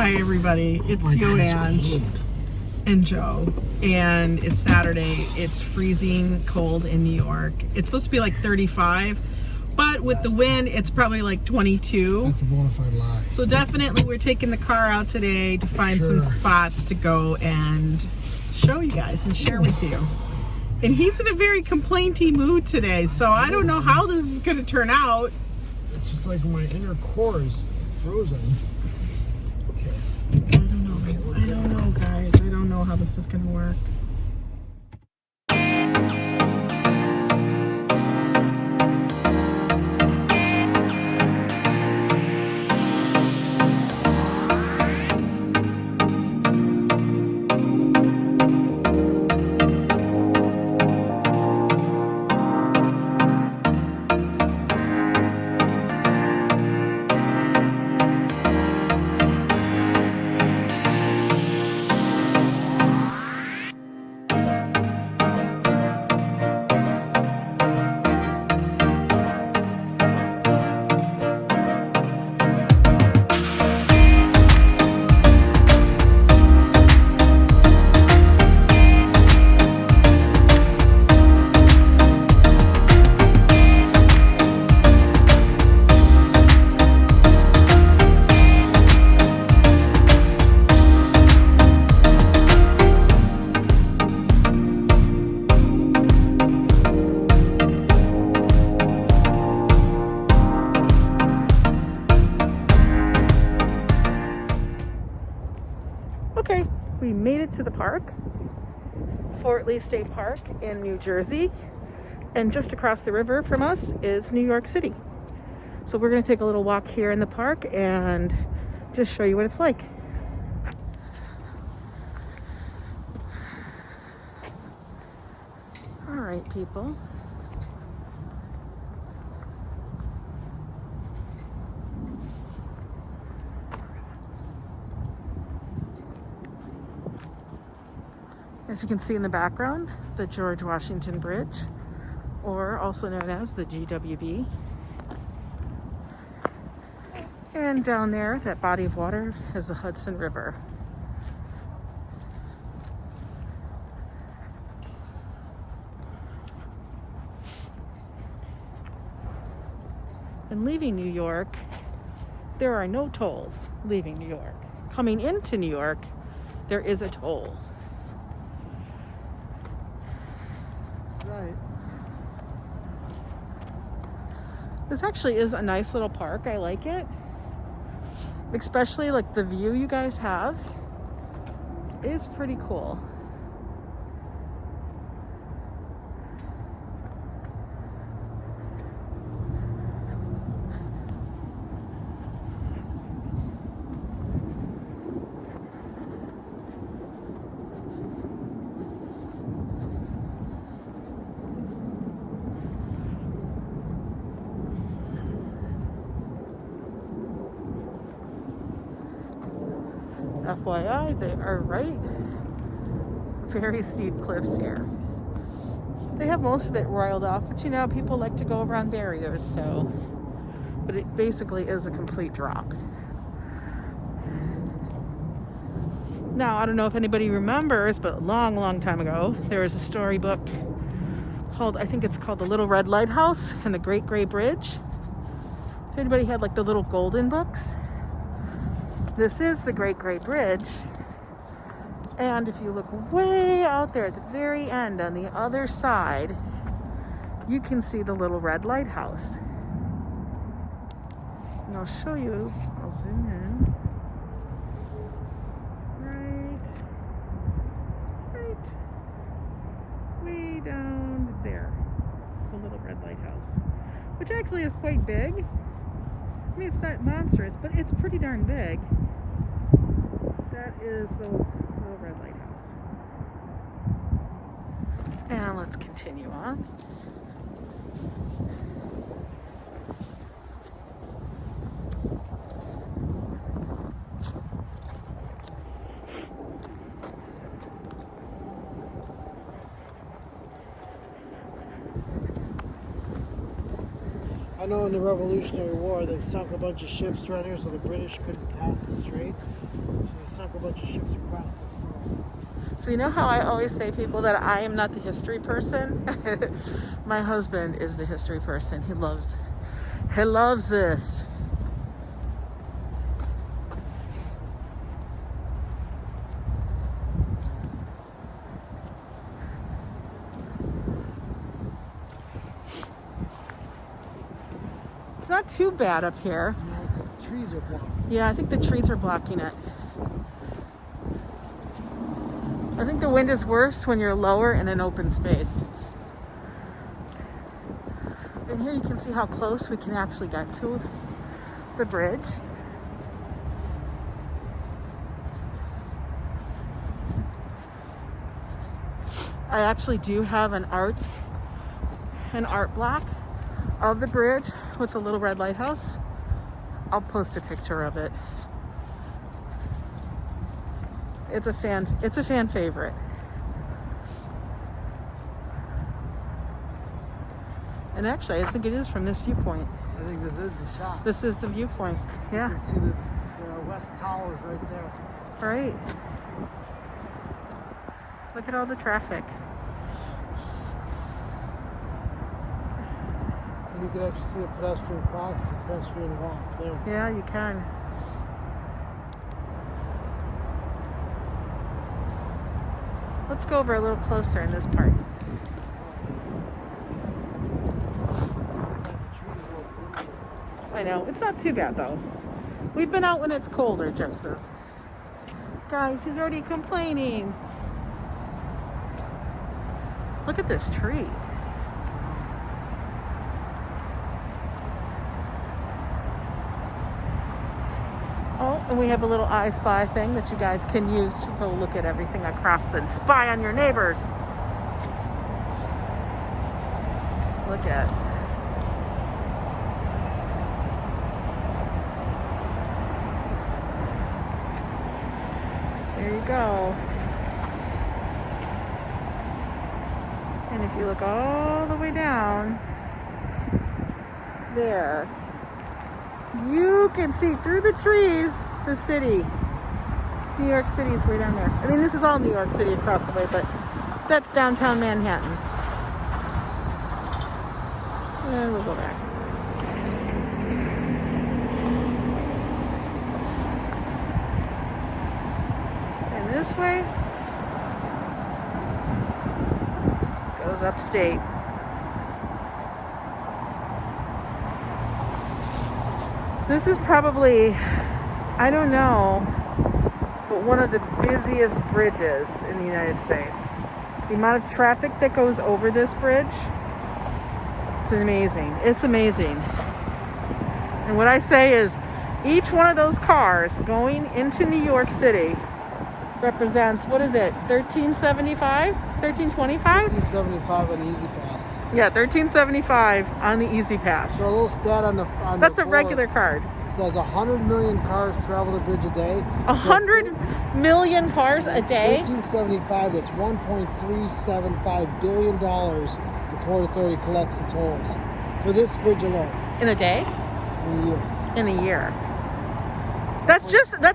Hi everybody, it's Yoange and Joe, and it's Saturday. It's freezing cold in New York. It's supposed to be like 35, but with the wind it's probably like 22. That's a bona fide lie. So definitely we're taking the car out today to find some spots to go and show you guys and share with you. And he's in a very complainty mood today, so I don't know how this is going to turn out. It's just like my inner core is frozen. Okay. I don't know, guys. I don't know how this is going to work. Okay, we made it to the park, Fort Lee State Park in New Jersey, and just across the river from us is New York City. So we're going to take a little walk here in the park and just show you what it's like. All right, people. As you can see in the background, the George Washington Bridge, or also known as the GWB. And down there, that body of water is the Hudson River. And leaving New York, there are no tolls leaving New York. Coming into New York, there is a toll. Right. This actually is a nice little park. I like it. Especially like the view you guys have is pretty cool. FYI, they are very steep cliffs here. They have most of it roiled off, but you know, people like to go around barriers, so. But it basically is a complete drop. Now, I don't know if anybody remembers, but a long, long time ago, there was a storybook called, I think it's called The Little Red Lighthouse and the Great Gray Bridge. If anybody had like the little golden books. This is the Great Gray Bridge, and if you look way out there at the very end on the other side, you can see the Little Red Lighthouse. And I'll show you, I'll zoom in. Right way down there, the Little Red Lighthouse, which actually is quite big. I mean, it's not monstrous, but it's pretty darn big. That is the Little Red Lighthouse. And let's continue on. I know in the Revolutionary War they sunk a bunch of ships right here so the British couldn't pass the strait. sunk a bunch of ships across this world. So you know how I always say people that I am not the history person? My husband is the history person. He loves this. It's not too bad up here. No, the trees are blocked. Yeah, I think the trees are blocking it. I think the wind is worse when you're lower in an open space. And here you can see how close we can actually get to the bridge. I actually do have an art block of the bridge with the Little Red Lighthouse. I'll post a picture of it. It's a fan favorite. And actually, I think it is from this viewpoint. I think this is the shot. This is the viewpoint. Yeah. You can see the West Towers right there. Right. Look at all the traffic. And you can actually see the pedestrian cross, the pedestrian walk there. Yeah, you can. Let's go over a little closer in this part. I know, it's not too bad though. We've been out when it's colder, Joseph. Guys, he's already complaining. Look at this tree. Oh, and we have a little I Spy thing that you guys can use to go look at everything across and spy on your neighbors. Look at. There you go. And if you look all the way down there, you can see through the trees the city. New York City is way down there. I mean, this is all New York City across the way, but that's downtown Manhattan. And we'll go back. And this way goes upstate. This is probably, I don't know, but one of the busiest bridges in the United States. The amount of traffic that goes over this bridge, it's amazing. It's amazing. And what I say is, each one of those cars going into New York City represents, what is it, $13.75? $13.25? $13.75 on Easy Pass. Yeah, $13.75 on the Easy Pass. So a little stat on the That's the a regular card. It says 100 million cars travel the bridge a day. 100 million cars a day? $13.75, that's $1.375 billion the Port Authority collects in tolls for this bridge alone. In a day? In a year. In a year. That's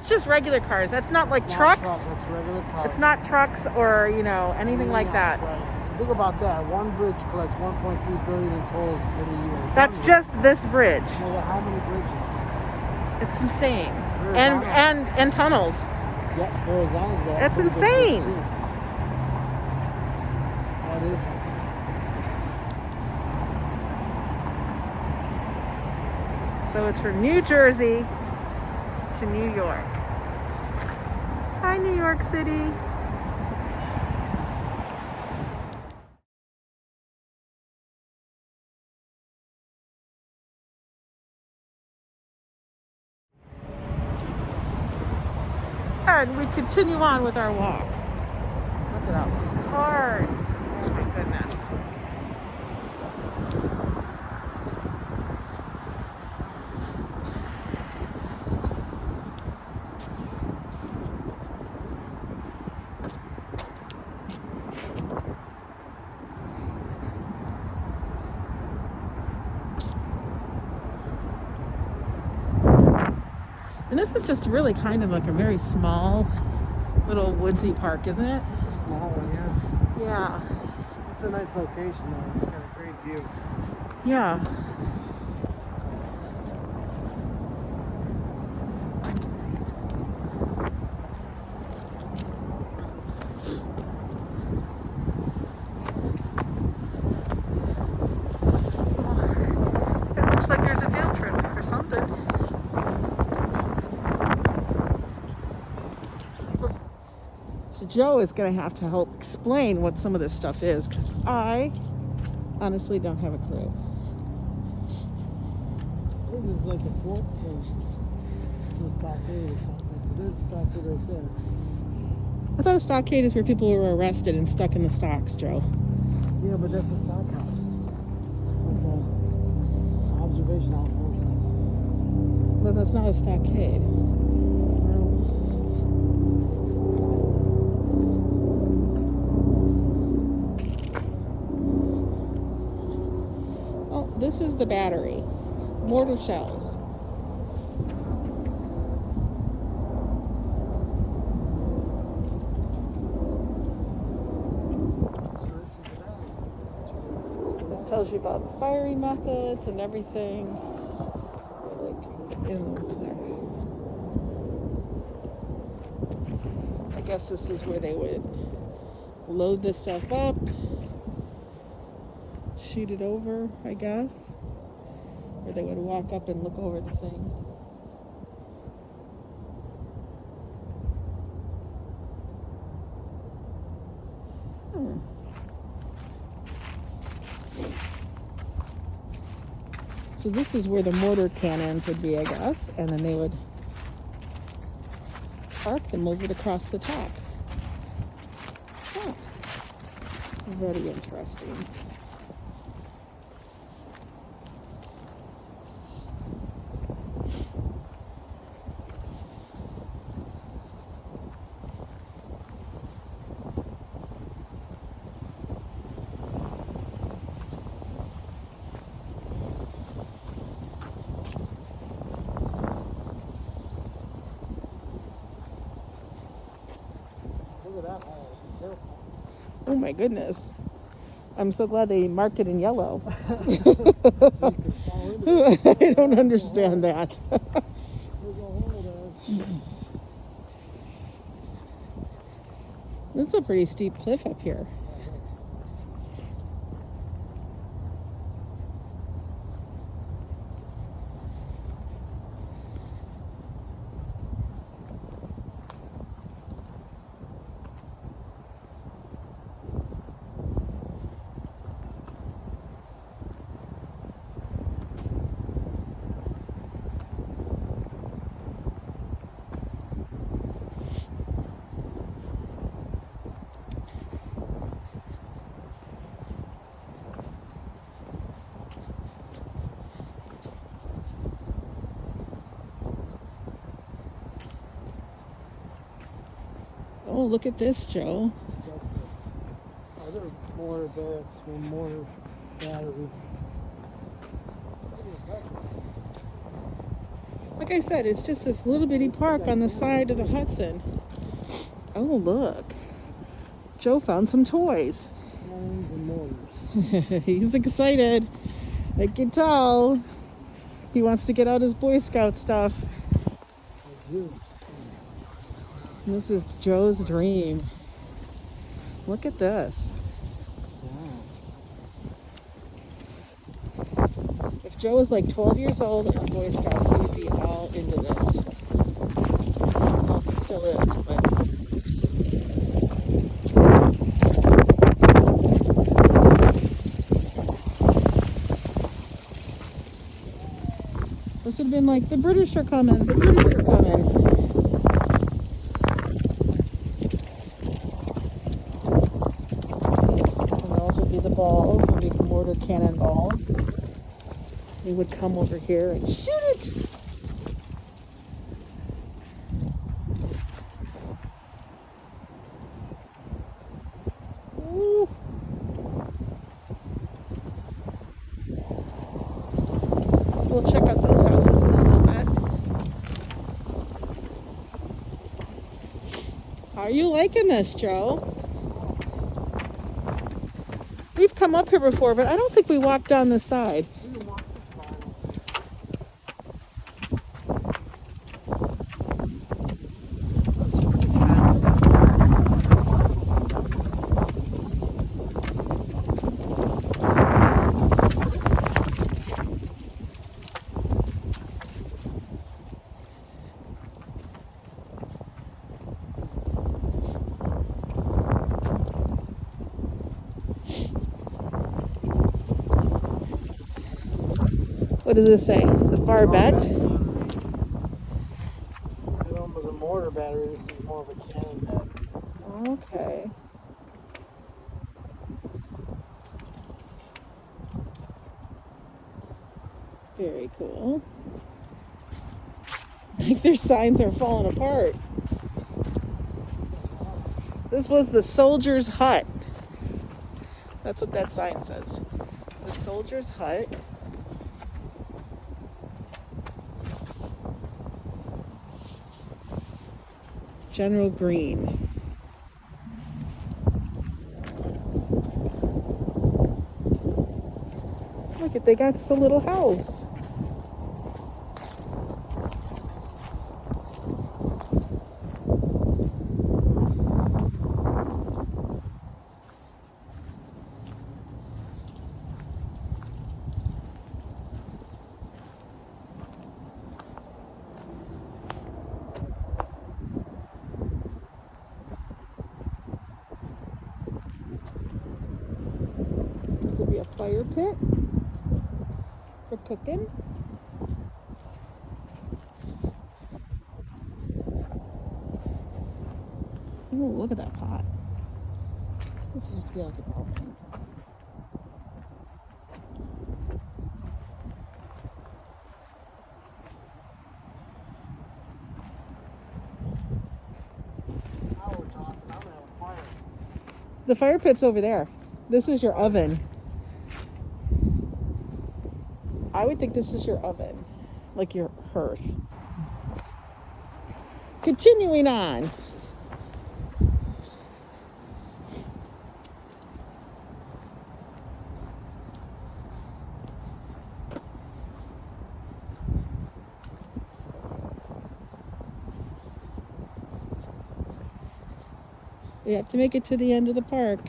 just regular cars. That's not like trucks. That's regular cars. It's not trucks or, anything like that. Right. So think about that. One bridge collects 1.3 billion in tolls in a year. That's just this bridge. Well, how many bridges? It's insane. And tunnels. Yep, Arizona's got. That's insane. That is insane. So it's from New Jersey to New York. Hi, New York City. And we continue on with our walk. Look at all those cars. Oh my goodness. And this is just really kind of like a very small little woodsy park, isn't it? It's a small one, yeah. Yeah. It's a nice location though. It's got a great view. Yeah. It looks like there's a field trip or something. So Joe is going to have to help explain what some of this stuff is, because I honestly don't have a clue. This is like a fort thing. A stockade or something. There's a stockade right there. I thought a stockade is where people were arrested and stuck in the stocks, Joe. Yeah, but that's a stockhouse. Like a observation outpost. But that's not a stockade. Well, some signs. Oh, this is the battery. Mortar shells. This tells you about the firing methods and everything. Like in there. I guess this is where they would load this stuff up, shoot it over, I guess. Or they would walk up and look over the thing. So this is where the mortar cannons would be, I guess, and then they would arc them over across the top. Oh, very interesting. Look at that hole. Careful. Oh my goodness. I'm so glad they marked it in yellow. So you can fall into it. I don't understand that. There's a hole there. This is a pretty steep cliff up here. Oh, look at this, Joe. Other mortar barracks, one mortar battery. Like I said, it's just this little bitty park on the side of the Hudson. Oh, look. Joe found some toys. Cannons and mortars. He's excited. I can tell. He wants to get out his Boy Scout stuff. I do. This is Joe's dream. Look at this. Wow. If Joe was like 12 years old and a Boy Scout, he would be all into this. Well, he still is, but... This would have been like, the British are coming, the British are coming. And those would be the balls, the big mortar cannon balls. They would come over here and shoot it. Ooh. We'll check out those houses in a little bit. Are you liking this, Joe? We've come up here before, but I don't think we walked down the side. What does this say? The barbette? That one was a mortar battery. This is more of a cannon battery. Okay. Very cool. Like their signs are falling apart. This was the soldier's hut. That's what that sign says. The soldier's hut. General Green. Look at, they got the little house. This will be a fire pit for cooking. Oh, look at that pot. This has to be like a oven. Now we're talking. I'm gonna have a fire. The fire pit's over there. This is your oven. I would think this is your oven, like your hearth. Continuing on. We have to make it to the end of the park.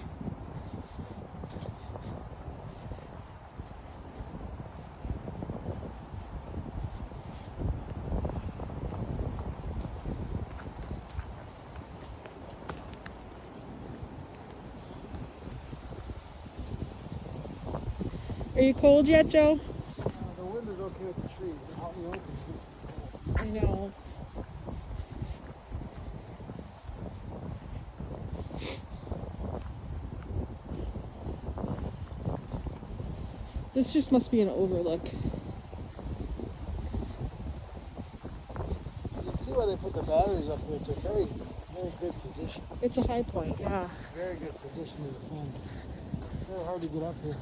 Are you cold yet, Joe? The wind is okay with the trees. Out in the open, I know. This just must be an overlook. You can see why they put the batteries up here. It's a very, very good position. It's a high point, yeah. Very good position to defend. Very hard to get up here.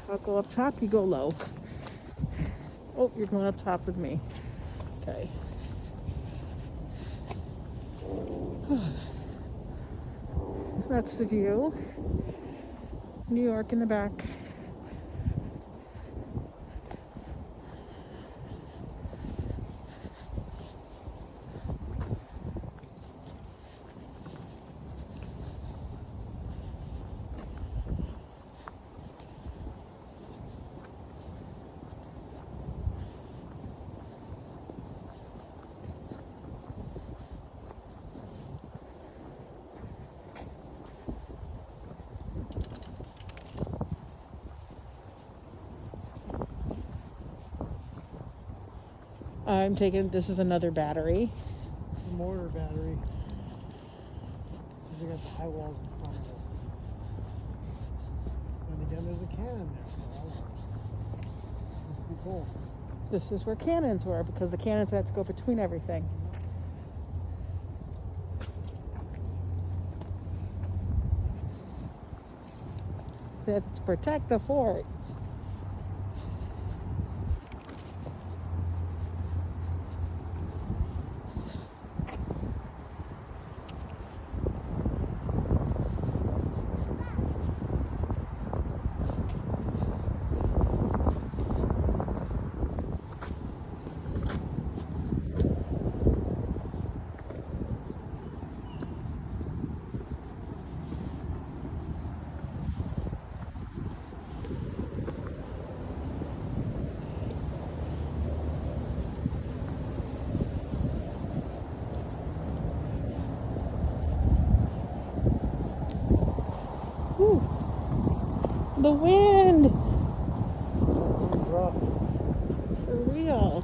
I'll go up top, you go low. Oh, you're going up top with me. Okay. That's the view. New York in the back. I'm taking, this is another battery. The mortar battery. They got the high walls in front of it. And again, there's a cannon there. So must be cool. This is where cannons were because the cannons had to go between everything. They had to protect the fort. The wind. Wind's rough. For real.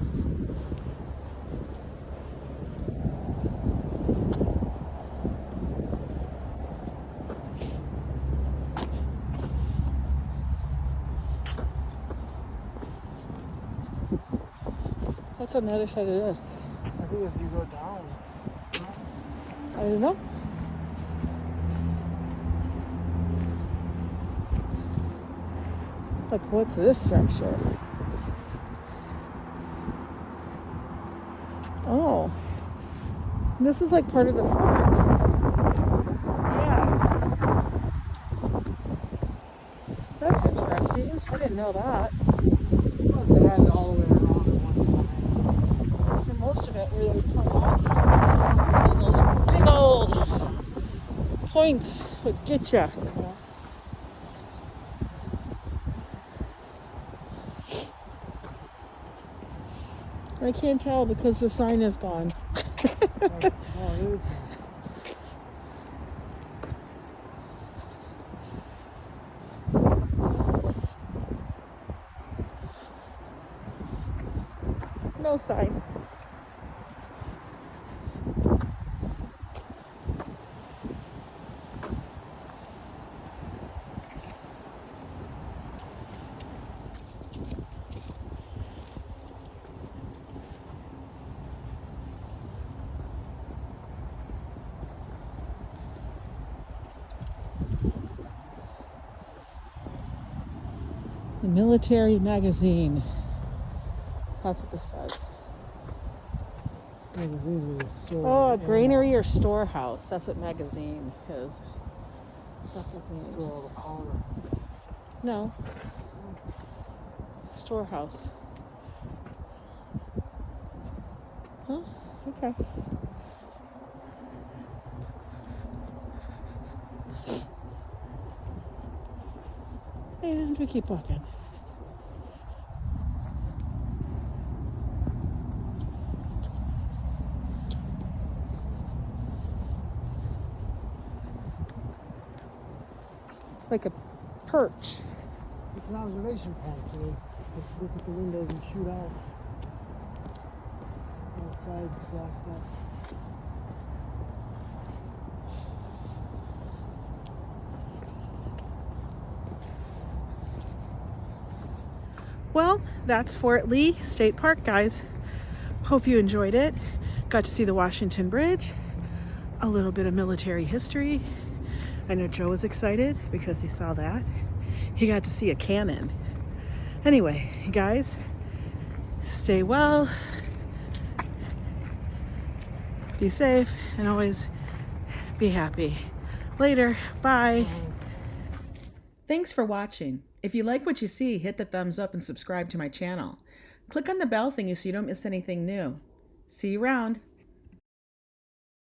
What's on the other side of this? I think if you go down. I don't know. Like, what's this structure? Oh. This is like part of the fort. Yeah. That's interesting. I didn't know that. Plus they had it all the way around at one time. For most of it, where they would come off, and those big old points would get you. I can't tell because the sign is gone. No sign. The military magazine. That's what this says. Magazines with a store. Oh, a granary or storehouse. That's what magazine is. Magazine. Store all the powder. No. Storehouse. Huh? Okay. And we keep walking. It's like a perch. It's an observation point, so they look at the windows and shoot out. Outside, blocked up. Well, that's Fort Lee State Park, guys. Hope you enjoyed it. Got to see the Washington Bridge, a little bit of military history. I know Joe was excited because he saw that. He got to see a cannon. Anyway, you guys, stay well, be safe, and always be happy. Later, bye. Thanks for watching. If you like what you see, hit the thumbs up and subscribe to my channel. Click on the bell thingy so you don't miss anything new. See you around.